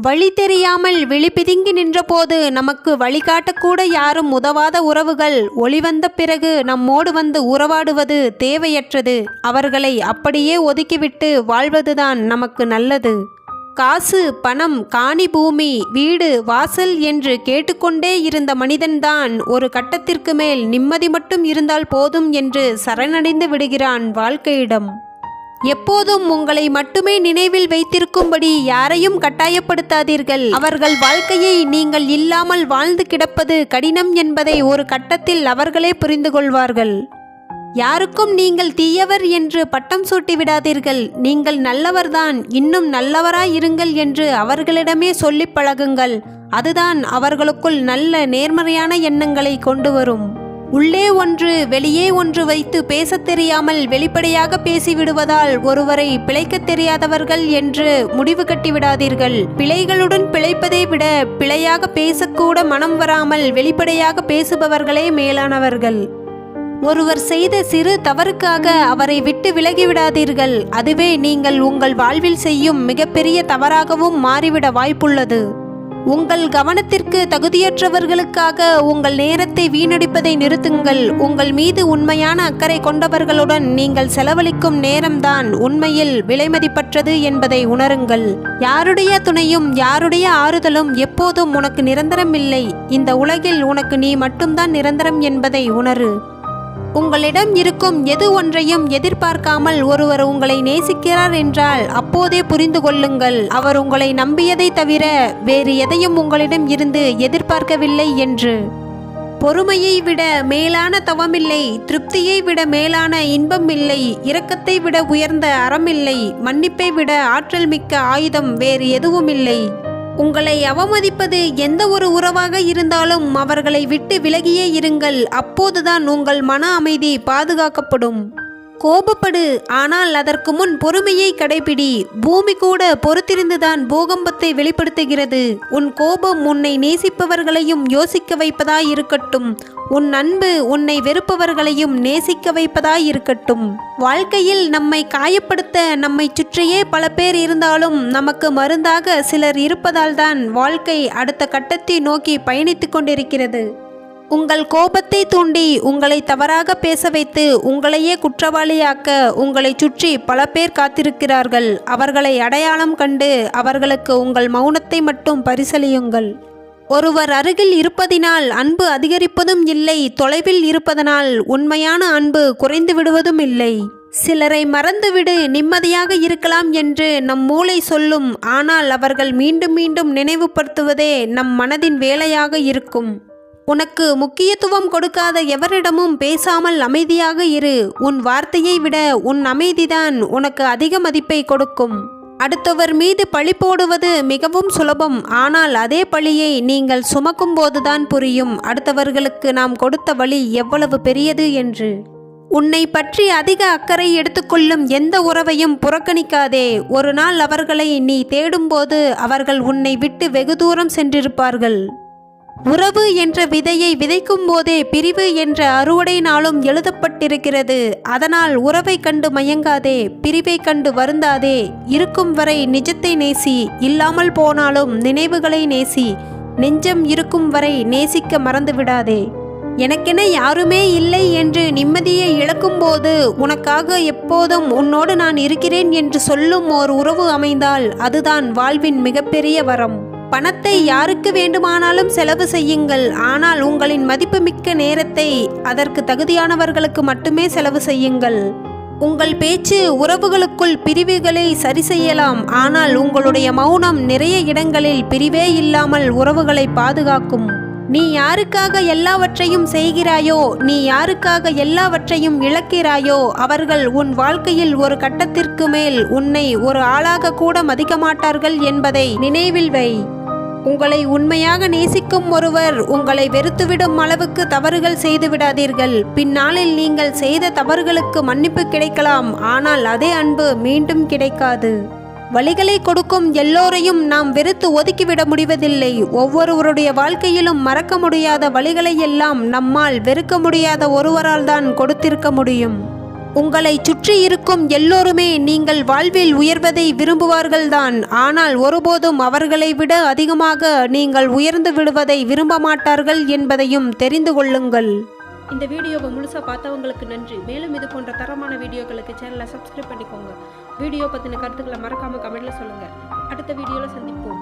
வழி தெரியாமல் விழிபிதுங்கி நின்றபோது நமக்கு வழிகாட்டக்கூட யாரும் உதவாத உறவுகள் ஒளிவந்த பிறகு நம்மோடு வந்து உறவாடுவது தேவையற்றது. அவர்களை அப்படியே ஒதுக்கிவிட்டு வாழ்வதுதான் நமக்கு நல்லது. காசு, பணம், காணி, பூமி, வீடு, வாசல் என்று கேட்டுக்கொண்டே இருந்த மனிதன்தான் ஒரு கட்டத்திற்கு மேல் நிம்மதி மட்டும் இருந்தால் போதும் என்று சரணடைந்து விடுகிறான் வாழ்க்கையிடம். எப்போதும் உங்களை மட்டுமே நினைவில் வைத்திருக்கும்படி யாரையும் கட்டாயப்படுத்தாதீர்கள். அவர்கள் வாழ்க்கையை நீங்கள் இல்லாமல் வாழ்ந்து கிடப்பது கடினம் என்பதை ஒரு கட்டத்தில் அவர்களே புரிந்து கொள்வார்கள். யாருக்கும் நீங்கள் தீயவர் என்று பட்டம் சூட்டி விடாதீர்கள். நீங்கள் நல்லவர்தான், இன்னும் நல்லவராயிருங்கள் என்று அவர்களிடமே சொல்லி பழகுங்கள். அதுதான் அவர்களுக்குள் நல்ல நேர்மறையான எண்ணங்களை கொண்டு வரும். உள்ளே ஒன்று வெளியே ஒன்று வைத்து பேசத் தெரியாமல் வெளிப்படையாக பேசிவிடுவதால் ஒருவரை பிழைக்கத் தெரியாதவர்கள் என்று முடிவு கட்டிவிடாதீர்கள். பிழைகளுடன் பிழைப்பதை விட பிழையாக பேசக்கூட மனம் வராமல் வெளிப்படையாக பேசுபவர்களே மேலானவர்கள். ஒருவர் செய்த சிறு தவறுக்காக அவரை விட்டு விலகிவிடாதீர்கள். அதுவே நீங்கள் உங்கள் வாழ்வில் செய்யும் மிகப்பெரிய தவறாகவும் மாறிவிட வாய்ப்புள்ளது. உங்கள் கவனத்திற்கு தகுதியற்றவர்களுக்காக உங்கள் நேரத்தை வீணடிப்பதை நிறுத்துங்கள். உங்கள் மீது உண்மையான அக்கறை கொண்டவர்களுடன் நீங்கள் செலவழிக்கும் நேரம்தான் உண்மையில் விலைமதிப்பற்றது என்பதை உணருங்கள். யாருடைய துணையும் யாருடைய ஆறுதலும் எப்போதும் உனக்கு நிரந்தரம் இல்லை. இந்த உலகில் உனக்கு நீ மட்டும்தான் நிரந்தரம் என்பதை உணரு. உங்களிடம் இருக்கும் எது ஒன்றையும் எதிர்பார்க்காமல் ஒருவர் உங்களை நேசிக்கிறார் என்றால் அப்போதே புரிந்து கொள்ளுங்கள், அவர் உங்களை நம்பியதை தவிர வேறு எதையும் உங்களிடம் இருந்து எதிர்பார்க்கவில்லை என்று. பொறுமையை விட மேலான தவமில்லை, திருப்தியை விட மேலான இன்பம் இல்லை, இரக்கத்தை விட உயர்ந்த அறமில்லை, மன்னிப்பை விட ஆற்றல் மிக்க ஆயுதம் வேறு எதுவும் இல்லை. உங்களை அவமதிப்பது எந்த ஒரு உறவாக இருந்தாலும் அவர்களை விட்டு விலகியே இருங்கள். அப்போதுதான் உங்கள் மன அமைதி பாதுகாக்கப்படும். கோபப்படு, ஆனால் அதற்கு முன் பொறுமையை கடைபிடி. பூமி கூட பொறுத்திருந்துதான் பூகம்பத்தை வெளிப்படுத்துகிறது. உன் கோபம் உன்னை நேசிப்பவர்களையும் யோசிக்க வைப்பதாய் இருக்கட்டும். உன் அன்பு உன்னை வெறுப்பவர்களையும் நேசிக்க வைப்பதாய் இருக்கட்டும். வாழ்க்கையில் நம்மை காயப்படுத்த நம்மை சுற்றியே பல பேர் இருந்தாலும் நமக்கு மருந்தாக சிலர் இருப்பதால் தான் வாழ்க்கை அடுத்த கட்டத்தை நோக்கி பயணித்துக் கொண்டிருக்கிறது. உங்கள் கோபத்தை தூண்டி உங்களை தவறாக பேச வைத்து உங்களையே குற்றவாளியாக்க உங்களை சுற்றி பல பேர் காத்திருக்கிறார்கள். அவர்களை அடையாளம் கண்டு அவர்களுக்கு உங்கள் மௌனத்தை மட்டும் பரிசளியுங்கள். ஒருவர் அருகில் இருப்பதினால் அன்பு அதிகரிப்பதும் இல்லை, தொலைவில் இருப்பதனால் உண்மையான அன்பு குறைந்து விடுவதும் இல்லை. சிலரை மறந்துவிடு, நிம்மதியாக இருக்கலாம் என்று நம் மூளை சொல்லும். ஆனால் அவர்கள் மீண்டும் மீண்டும் நினைவுபடுத்துவதே நம் மனதின் வேலையாக இருக்கும். உனக்கு முக்கியத்துவம் கொடுக்காத எவரிடமும் பேசாமல் அமைதியாக இரு. உன் வார்த்தையை விட உன் அமைதிதான் உனக்கு அதிக மதிப்பை கொடுக்கும். அடுத்தவர் மீது பழி போடுவது மிகவும் சுலபம். ஆனால் அதே பழியை நீங்கள் சுமக்கும் போதுதான் புரியும் அடுத்தவர்களுக்கு நாம் கொடுத்த வலி எவ்வளவு பெரியது என்று. உன்னை பற்றி அதிக அக்கறை எடுத்துக்கொள்ளும் எந்த உறவையும் புறக்கணிக்காதே. ஒரு நாள் அவர்களை நீ தேடும்போது அவர்கள் உன்னை விட்டு வெகு தூரம் சென்றிருப்பார்கள். உறவு என்ற விதையை விதைக்கும் போதே பிரிவு என்ற அறுவடை நாளும் எழுதப்பட்டிருக்கிறது. அதனால் உறவை கண்டு மயங்காதே, பிரிவை கண்டு வருந்தாதே. இருக்கும் வரை நிஜத்தை நேசி, இல்லாமல் போனாலும் நினைவுகளை நேசி. நெஞ்சம் இருக்கும் வரை நேசிக்க மறந்துவிடாதே. எனக்கென யாருமே இல்லை என்று நிம்மதியை இழக்கும்போது உனக்காக எப்போதும் உன்னோடு நான் இருக்கிறேன் என்று சொல்லும் ஓர் உறவு அமைந்தால் அதுதான் வாழ்வின் மிகப்பெரிய வரம். பணத்தை யாருக்கு வேண்டுமானாலும் செலவு செய்யுங்கள். ஆனால் உங்களின் மதிப்புமிக்க நேரத்தை அதற்கு தகுதியானவர்களுக்கு மட்டுமே செலவு செய்யுங்கள். உங்கள் பேச்சு உறவுகளுக்குள் பிரிவுகளை சரி செய்யலாம். ஆனால் உங்களுடைய மௌனம் நிறைய இடங்களில் பிரிவே இல்லாமல் உறவுகளை பாதுகாக்கும். நீ யாருக்காக எல்லாவற்றையும் செய்கிறாயோ, நீ யாருக்காக எல்லாவற்றையும் இழக்கிறாயோ அவர்கள் உன் வாழ்க்கையில் ஒரு கட்டத்திற்கு மேல் உன்னை ஒரு ஆளாக கூட மதிக்க மாட்டார்கள் என்பதை நினைவில் வை. உங்களை உண்மையாக நேசிக்கும் ஒருவர் உங்களை வெறுத்துவிடும் அளவுக்கு தவறுகள் செய்து விடாதீர்கள். பின்னாளில் நீங்கள் செய்த தவறுகளுக்கு மன்னிப்பு கிடைக்கலாம். ஆனால் அதே அன்பு மீண்டும் கிடைக்காது. வலிகளை கொடுக்கும் எல்லோரையும் நாம் வெறுத்து ஒதுக்கிவிட முடிவதில்லை. ஒவ்வொருவருடைய வாழ்க்கையிலும் மறக்க முடியாத வலிகளை எல்லாம் நம்மால் வெறுக்க முடியாத ஒருவரால் தான் கொடுத்திருக்க முடியும். உங்களை சுற்றி இருக்கும் எல்லோருமே நீங்கள் வாழ்வில் உயர்வதை விரும்புவார்கள்தான். ஆனால் ஒருபோதும் அவர்களை விட அதிகமாக நீங்கள் உயர்ந்து விடுவதை விரும்ப மாட்டார்கள் என்பதையும் தெரிந்து கொள்ளுங்கள். இந்த வீடியோவை முழுசாக பார்த்தவங்களுக்கு நன்றி. மேலும் இது போன்ற தரமான வீடியோக்களுக்கு சேனலை சப்ஸ்கிரைப் பண்ணிக்கோங்க. வீடியோ பற்றின கருத்துக்களை மறக்காமல் கமெண்ட்டில் சொல்லுங்கள். அடுத்த வீடியோவில் சந்திப்போம்.